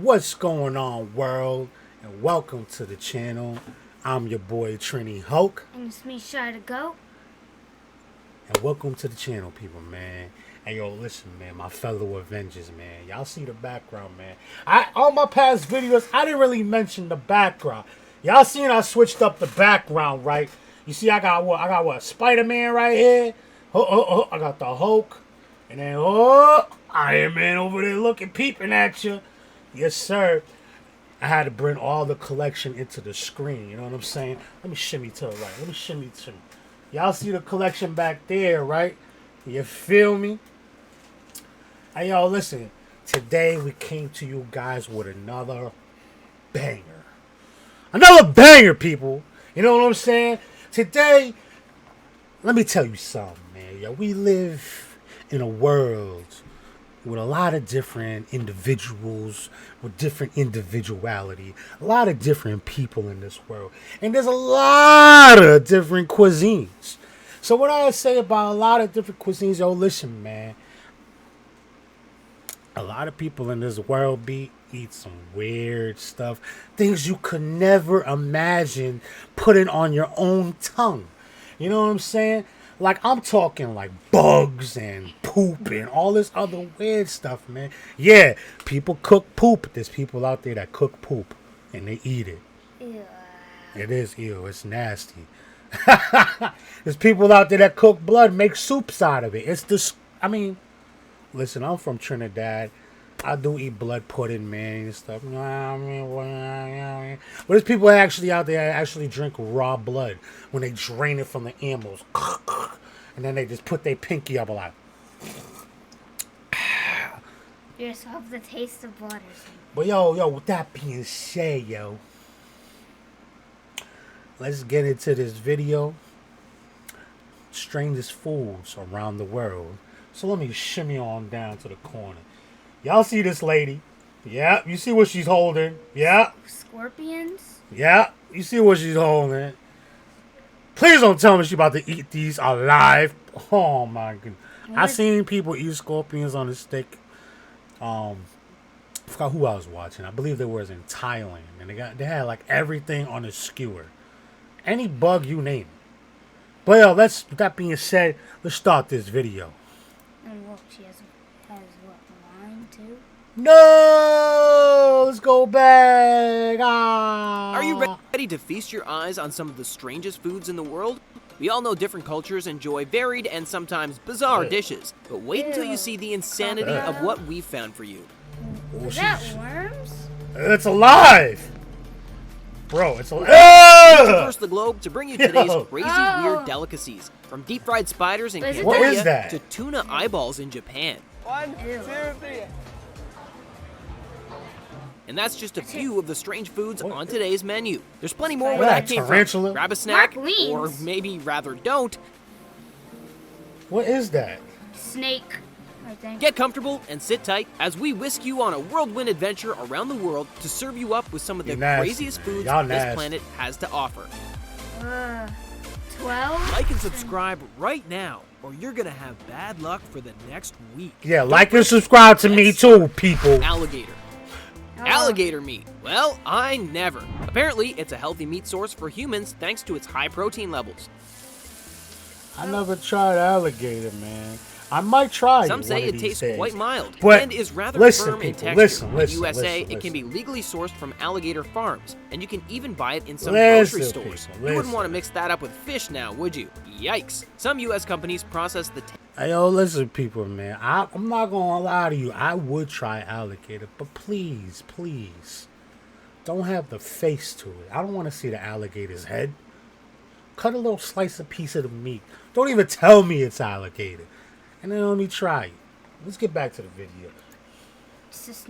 What's going on, world? And welcome to the channel. I'm your boy TRINIDAD. And it's me, Shy to Go. And welcome to the channel, people, man. Hey, yo, listen, man, my fellow Avengers, man. Y'all see the background, man. On my past videos, I didn't really mention the background. Y'all seen I switched up the background, right? You see, I got what? Spider-Man right here. I got the Hulk. And then, Iron Man over there looking, peeping at you. Yes, sir. I had to bring all the collection into the screen. You know what I'm saying? Let me shimmy to the right. Let me shimmy to me. Y'all see the collection back there, right? You feel me? Hey, y'all, listen. Today, we came to you guys with another banger. Another banger, people. You know what I'm saying? Today, let me tell you something, man. Yo, we live in a world with a lot of different individuals with different individuality, a lot of different people in this world, and there's a lot of different cuisines. So what I say about a lot of different cuisines, yo, listen, man, a lot of people in this world eat some weird stuff, things you could never imagine putting on your own tongue. You know what I'm saying? Like, I'm talking like bugs and poop and all this other weird stuff, man. Yeah, people cook poop. There's people out there that cook poop and they eat it. Ew. It is ew. It's nasty. There's people out there that cook blood, make soups out of it. It's this. I mean, listen, I'm from Trinidad. I do eat blood pudding, man, and stuff. But there's people actually out there that actually drink raw blood when they drain it from the animals. And then they just put their pinky up a lot. You just love the taste of blood or something. But yo, with that being said, yo, let's get into this video. Strangest foods around the world. So let me shimmy on down to the corner. Y'all see this lady? Yeah, you see what she's holding? Yeah. Scorpions? Yeah, you see what she's holding. Please don't tell me she's about to eat these alive. Oh my goodness. I seen people eat scorpions on a stick. I forgot who I was watching. I believe they was in Thailand. And they had like everything on a skewer. Any bug you name it. But yo, with that being said, let's start this video. And look, she has what, wine too? No! Let's go back! Ah. Are you ready to feast your eyes on some of the strangest foods in the world? We all know different cultures enjoy varied and sometimes bizarre dishes, but wait until you see the insanity of what we've found for you. Is that worms? It's alive! Bro, it's alive! Traverse the globe to bring you today's crazy, weird delicacies, from deep-fried spiders in Cambodia to tuna eyeballs in Japan. 1, 2, 3. And that's just a few of the strange foods on today's menu. There's plenty more where that came from. Grab a snack, or maybe rather don't. What is that? Snake, I think. Get comfortable and sit tight as we whisk you on a whirlwind adventure around the world to serve you up with some of the craziest foods this planet has to offer. 12? Like and subscribe right now, or you're gonna have bad luck for the next week. Yeah, like and subscribe to me too, people. Alligator. Alligator meat. Well, I never. Apparently, it's a healthy meat source for humans thanks to its high protein levels. I never tried alligator, man. I might try it. Some say it tastes quite mild but and is rather firm in texture. Listen, in the USA, it can be legally sourced from alligator farms, and you can even buy it in some grocery stores. You wouldn't want to mix that up with fish now, would you? Yikes. Some US companies process the Hey, yo, listen, people, man. I'm not gonna lie to you. I would try alligator, but please, don't have the face to it. I don't want to see the alligator's head. Cut a little piece of the meat. Don't even tell me it's alligator. And then let me try it. Let's get back to the video.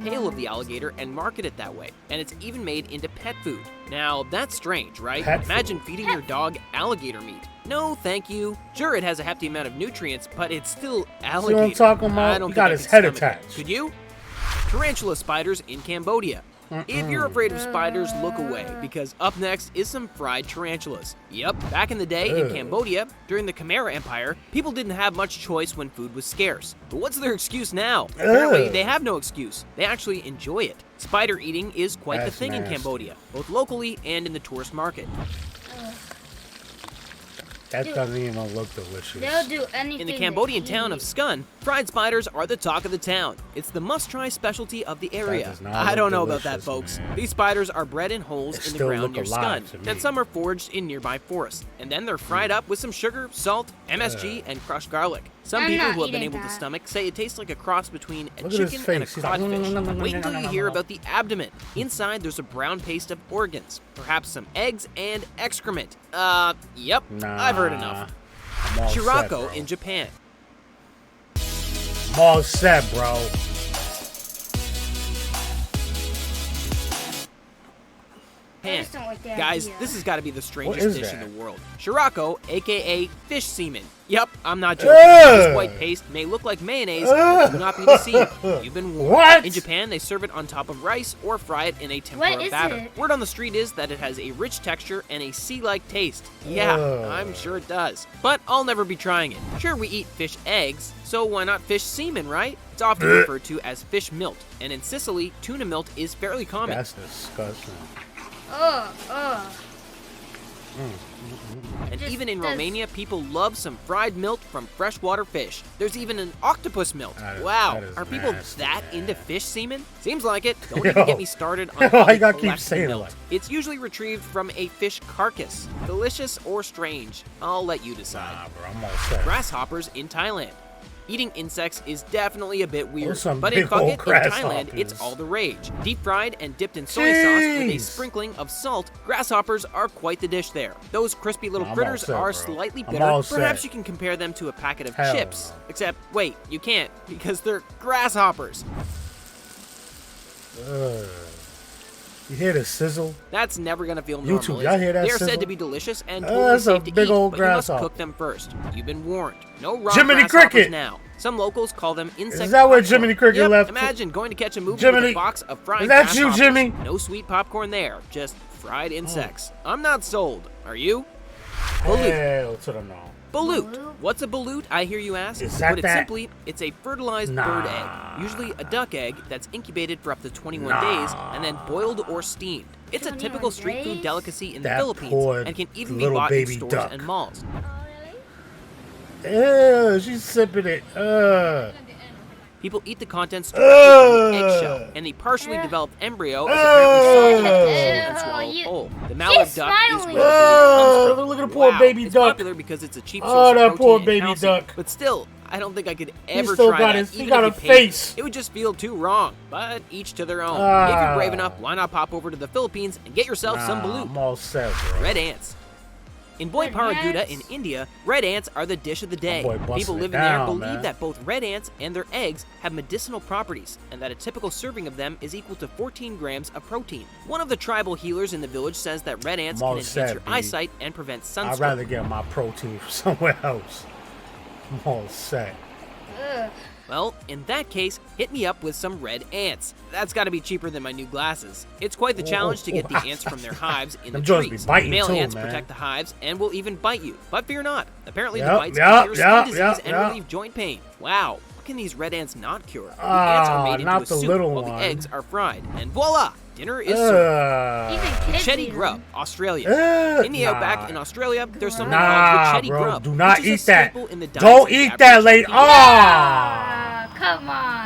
Tail of the alligator and market it that way, and it's even made into pet food. Now, that's strange, right? Imagine feeding your dog alligator meat. No, thank you. Sure, it has a hefty amount of nutrients, but it's still alligator. See what I'm talking about? I don't He got his head attached. Could you? Tarantula spiders in Cambodia. If you're afraid of spiders, look away, because up next is some fried tarantulas. Yep, back in the day in Cambodia, during the Khmer Empire, people didn't have much choice when food was scarce. But what's their excuse now? Apparently, they have no excuse. They actually enjoy it. Spider eating is quite the thing in Cambodia, both locally and in the tourist market. That doesn't even look delicious. They'll do anything. In the Cambodian town of Skun, fried spiders are the talk of the town. It's the must-try specialty of the area. I don't know about that, folks. Man. These spiders are bred in holes in the ground near Skun, and some are foraged in nearby forests. And then they're fried up with some sugar, salt, MSG, and crushed garlic. Some people who have been able to stomach say it tastes like a cross between a chicken and a codfish. Wait until you hear about the abdomen. Inside, there's a brown paste of organs, perhaps some eggs and excrement. Yep, I've heard enough. Shirako in Japan. I'm all set, bro. Guys, this has got to be the strangest dish in the world. Shirako, aka fish semen. Yep, I'm not joking. This white paste may look like mayonnaise, but do not be deceived. You've been warned. What? In Japan, they serve it on top of rice or fry it in a tempura batter. Word on the street is that it has a rich texture and a sea-like taste. Yeah, I'm sure it does. But I'll never be trying it. Sure, we eat fish eggs, so why not fish semen, right? It's often referred to as fish milt, and in Sicily, tuna milt is fairly common. That's disgusting. And even in Romania, people love some fried milt from freshwater fish. There's even an octopus milt. Wow, are people that into fish semen? Seems like it. Don't even get me started on how they collect the milt. It's usually retrieved from a fish carcass. Delicious or strange? I'll let you decide. Nah, bro, I'm all set. Grasshoppers in Thailand. Eating insects is definitely a bit weird, some but in big old Phuket, in Thailand, grasshoppers. it's all the rage. Deep fried and dipped in soy sauce with a sprinkling of salt, grasshoppers are quite the dish there. Those crispy little critters are slightly bitter. Perhaps you can compare them to a packet of chips. Except, wait, you can't, because they're grasshoppers. You hear the sizzle? That's never gonna feel normal. YouTube, y'all hear that They are sizzle? said to be delicious and totally safe to eat, but you must cook them first. You've been warned. No raw grasshoppers now. Some locals call them insect. Is that where Jiminy Cricket left? Imagine going to catch a movie with a box of fried grasshoppers. Is that you, Jimmy? No sweet popcorn there, just fried insects. I'm not sold. Are you? Hell to the no. Balut. What's a balut, I hear you ask? Is To put it simply, it's a fertilized bird egg, usually a duck egg that's incubated for up to 21 days and then boiled or steamed. It's a typical street food delicacy in the Philippines and can even be bought in stores and malls. Ew, she's sipping it. People eat the contents directly from the eggshell, and the partially developed embryo is apparently soft and swallowed whole. The mallard duck is where the food comes from. Look at the poor baby it's duck. Popular because it's a cheap source of protein poor and baby calcium, duck. But still, I don't think I could ever still try got that. he Even got if a you paid me. face. It would just feel too wrong. But each to their own. If you're brave enough, why not pop over to the Philippines and get yourself some balut? I'm all set, bro. Red ants. In Boiparaguda in India, red ants are the dish of the day. People living there believe that both red ants and their eggs have medicinal properties, and that a typical serving of them is equal to 14 grams of protein. One of the tribal healers in the village says that red ants can enhance your eyesight and prevent sunstroke. I'd rather get my protein from somewhere else. I'm all set. Well, in that case, hit me up with some red ants. That's gotta be cheaper than my new glasses. It's quite the challenge to get the ants from their hives in the trees. Male ants protect the hives and will even bite you. But fear not. Apparently the bites can cure skin disease and relieve joint pain. Wow, what can these red ants not cure? The ants are made into a soup while the eggs are fried. And voila! Dinner is served. Machete grub, Australia. In the outback in Australia, there's something called machete grub. Do not eat that. Don't eat that late. Come on.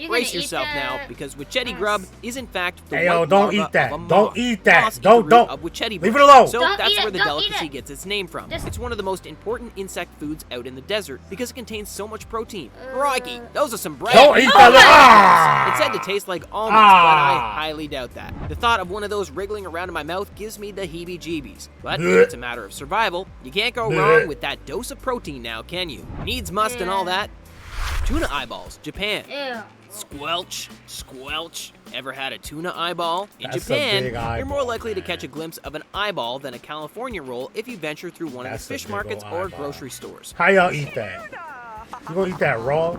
Brace yourself now, because wacheti grub is in fact the white don't larva eat that. of a moth. Don't eat that. Moths eat Don't. the root of wacheti Leave bush. it alone. So that's where the delicacy it. gets its name from. It's one of the most important insect foods out in the desert because it contains so much protein. Crikey, those are some bread. Don't eat that. It's said to taste like almonds, but I highly doubt that. The thought of one of those wriggling around in my mouth gives me the heebie-jeebies. But if it's a matter of survival, you can't go wrong with that dose of protein now, can you? Needs must and all that. Tuna eyeballs, Japan. Squelch, squelch. Ever had a tuna eyeball? In Japan, you're more likely to catch a glimpse of an eyeball than a California roll if you venture through one of the fish markets or grocery stores. How y'all eat that? You gonna eat that raw?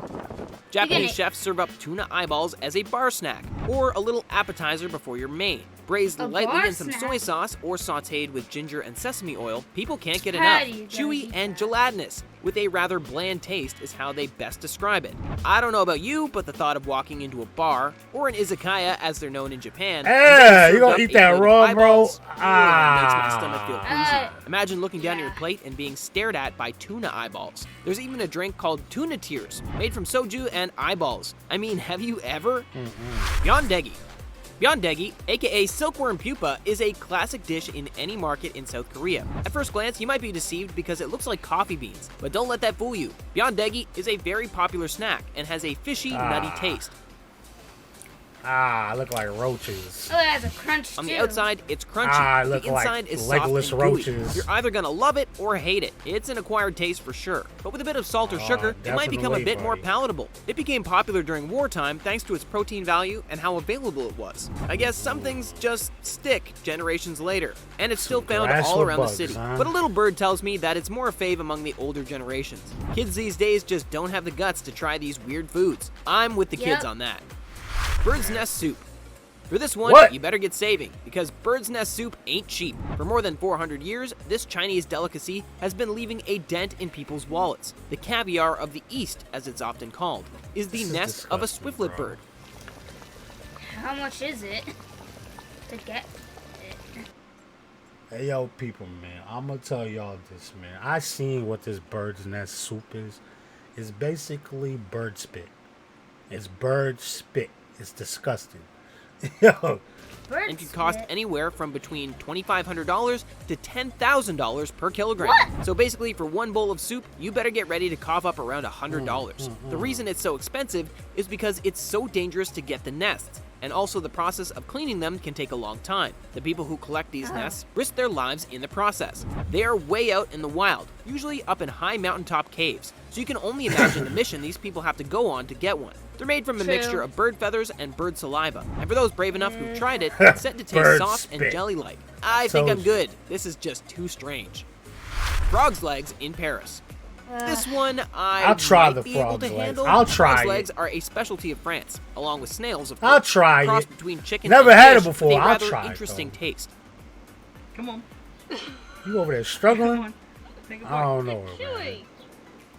Japanese chefs serve up tuna eyeballs as a bar snack, or a little appetizer before your main. Braised lightly in some soy sauce or sautéed with ginger and sesame oil, people can't get enough. Chewy and gelatinous, with a rather bland taste is how they best describe it. I don't know about you, but the thought of walking into a bar, or an izakaya as they're known in Japan, hey, you gonna eat that raw, bro? Makes my stomach feel queasy. Imagine looking down your plate and being stared at by tuna eyeballs. There's even a drink called tuna tears, made from soju and eyeballs. I mean, have you ever? Byondegi. Byondegi, aka silkworm pupa, is a classic dish in any market in South Korea. At first glance, you might be deceived because it looks like coffee beans, but don't let that fool you. Byondegi is a very popular snack and has a fishy, nutty taste. Look like roaches. Oh, it has a crunch On too. the outside, it's crunchy. Look the inside like is soft and legless gooey. roaches. You're either gonna love it or hate it. It's an acquired taste for sure. But with a bit of salt or sugar, it might become a bit more palatable. It became popular during wartime thanks to its protein value and how available it was. I guess some things just stick generations later. And it's still found all around the city. But a little bird tells me that it's more a fave among the older generations. Kids these days just don't have the guts to try these weird foods. I'm with the kids on that. Bird's nest soup. For this one, you better get saving, because bird's nest soup ain't cheap. For more than 400 years, this Chinese delicacy has been leaving a dent in people's wallets. The caviar of the East, as it's often called, is the nest of a swiftlet bird. How much is it to get it? Hey, yo, people, man, I'm gonna tell y'all this, man. I seen what this bird's nest soup is. It's basically bird spit. It's bird spit. It's disgusting. Yo. And can cost anywhere from between $2,500 to $10,000 per kilogram. What? So basically, for one bowl of soup, you better get ready to cough up around $100. The reason it's so expensive is because it's so dangerous to get the nests, and also the process of cleaning them can take a long time. The people who collect these nests risk their lives in the process. They are way out in the wild, usually up in high mountaintop caves, so you can only imagine the mission these people have to go on to get one. They're made from a mixture of bird feathers and bird saliva, and for those brave enough who've tried it, it's said to taste soft and jelly-like. I think I'm good. This is just too strange. Frog's legs in Paris. This one I'll try might the be able frog's to legs. handle. I'll try Frog's it. legs are a specialty of France, along with snails, of course. I'll try a cross it. between chicken Never and had it fish before. with a I'll rather try it, interesting though. taste. Come on. You over there struggling? Come on. Take a I don't know, Chewy. man.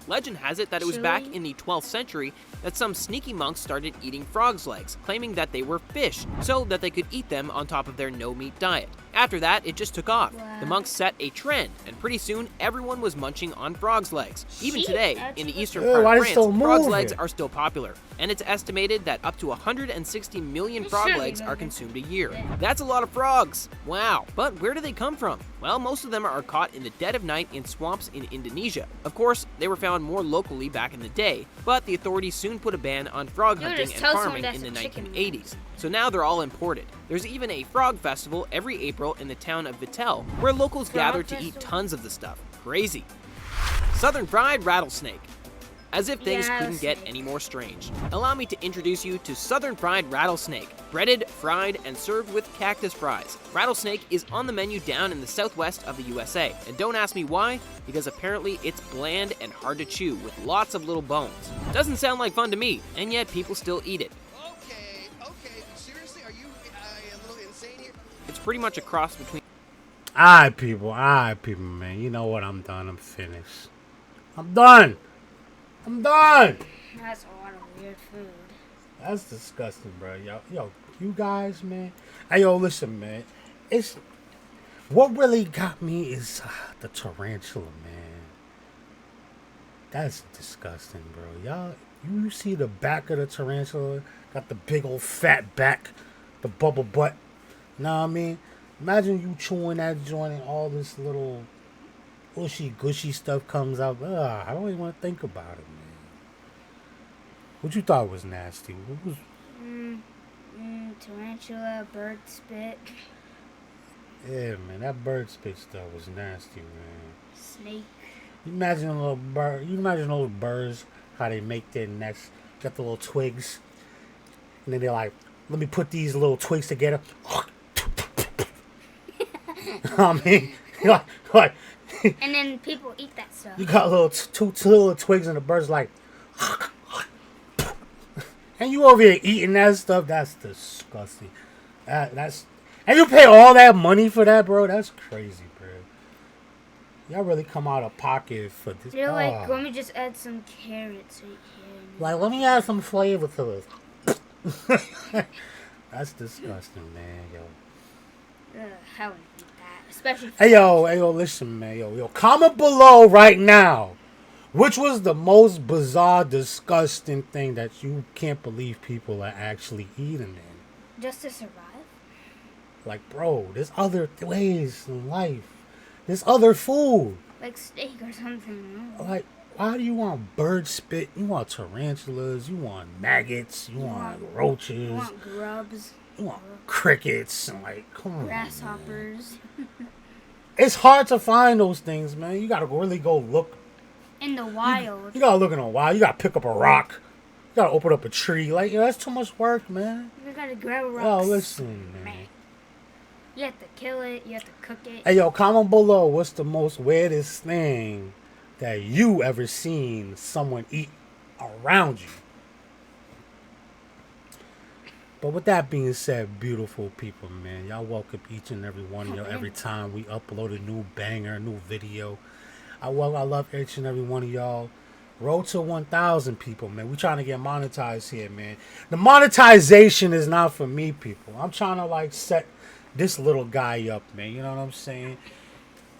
Legend has it that it was back in the 12th century that some sneaky monks started eating frogs' legs, claiming that they were fish, so that they could eat them on top of their no-meat diet. After that, it just took off. The monks set a trend, and pretty soon, everyone was munching on frogs' legs. Even today, in the eastern part of France, frogs' legs are still popular, and it's estimated that up to 160 million frog legs are consumed a year. That's a lot of frogs! Wow. But where do they come from? Well, most of them are caught in the dead of night in swamps in Indonesia. Of course, they were found more locally back in the day, but the authorities soon put a ban on frog hunting and farming in the 1980s. So now they're all imported. There's even a frog festival every April in the town of Vittel, where locals gather to eat tons of the stuff. Crazy. Southern fried rattlesnake. As if things couldn't get any more strange. Allow me to introduce you to southern fried rattlesnake. Breaded, fried, and served with cactus fries. Rattlesnake is on the menu down in the southwest of the USA. And don't ask me why, because apparently it's bland and hard to chew with lots of little bones. Doesn't sound like fun to me, and yet people still eat it. Okay, seriously, are you a little insane here? It's pretty much a cross between... Alright, people, man. You know what? I'm done. I'm finished. I'm done. That's a lot of weird food. That's disgusting, bro. Yo, you guys, man. Hey, yo, listen, man. It's what really got me is the tarantula, man. That's disgusting, bro. Y'all, you see the back of the tarantula? Got the big old fat back, the bubble butt. Know what I mean? Imagine you chewing that joint and all this little ushy gushy stuff comes out. I don't even want to think about it, man. What you thought was nasty? What was? Tarantula, bird spit, Yeah, man, that bird spit stuff was nasty, man. snake. You imagine a little bird. You imagine those birds how they make their nests, got the little twigs, and then they're like, "Let me put these little twigs together." I mean, like, And then people eat that stuff. you got little two little twigs, and the bird's like, And you over here eating that stuff? That's disgusting. That's and you pay all that money for that, bro? That's crazy, bro. Y'all really come out of pocket for this. You're like, let me just add some carrots right here. Like, let me add some flavor to this. That's disgusting, man, yo. How would I eat that? Especially. Hey, yo, listen, man, yo. Comment below right now. Which was the most bizarre, disgusting thing that you can't believe people are actually eating in? Just to survive? Like, bro, there's other ways in life. There's other food. Like steak or something. No? Like, why do you want bird spit? You want tarantulas. You want maggots. You want roaches. You want grubs. You want crickets. And like, come on. Grasshoppers. It's hard to find those things, man. You gotta really go look. In the wild. You gotta look in the wild. You gotta pick up a rock. You gotta open up a tree. Like, that's too much work, man. You gotta grab a rock. Oh, listen, man. You have to kill it. You have to cook it. Hey, yo, comment below. What's the most weirdest thing that you ever seen someone eat around you? But with that being said, beautiful people, man, y'all welcome each and every one of y'all every time we upload a new banger, a new video. I love each and every one of y'all. Road to 1,000 people, man. We trying to get monetized here, man. The monetization is not for me, people. I'm trying to like set this little guy up, man. You know what I'm saying?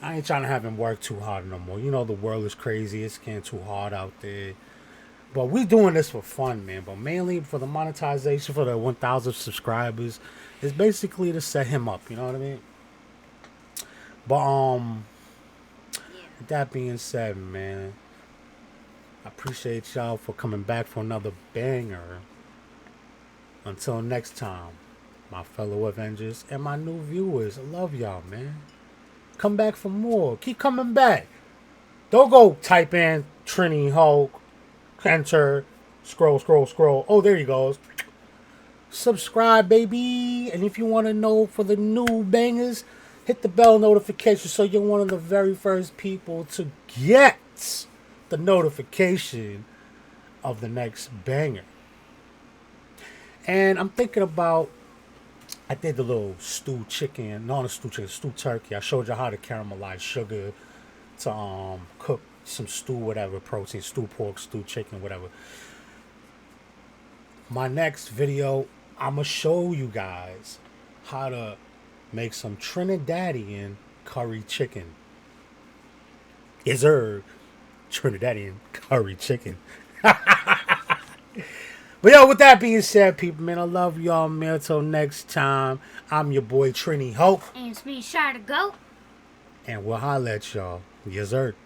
I ain't trying to have him work too hard no more. You know the world is crazy. It's getting too hard out there. But we doing this for fun, man. But mainly for the monetization, for the 1,000 subscribers, is basically to set him up. You know what I mean? But with that being said, man, I appreciate y'all for coming back for another banger. Until next time, my fellow Avengers and my new viewers, I love y'all, man. Come back for more. Keep coming back. Don't go type in Trini Hulk, enter, scroll. Oh, there he goes. Subscribe, baby. And if you want to know for the new bangers, hit the bell notification so you're one of the very first people to get the notification of the next banger. And I'm thinking about, I did the little stewed chicken, not a stewed chicken, stewed turkey. I showed you how to caramelize sugar to cook some stew, whatever, protein, stewed pork, stewed chicken, whatever. My next video, I'm going to show you guys how to make some Trinidadian curry chicken. Is there Trinidadian curry chicken? But yo, with that being said, people, man, I love y'all, man. Until next time, I'm your boy Trini Hope. And it's me, Shy to Go. And we'll holla at y'all. Yes, sir.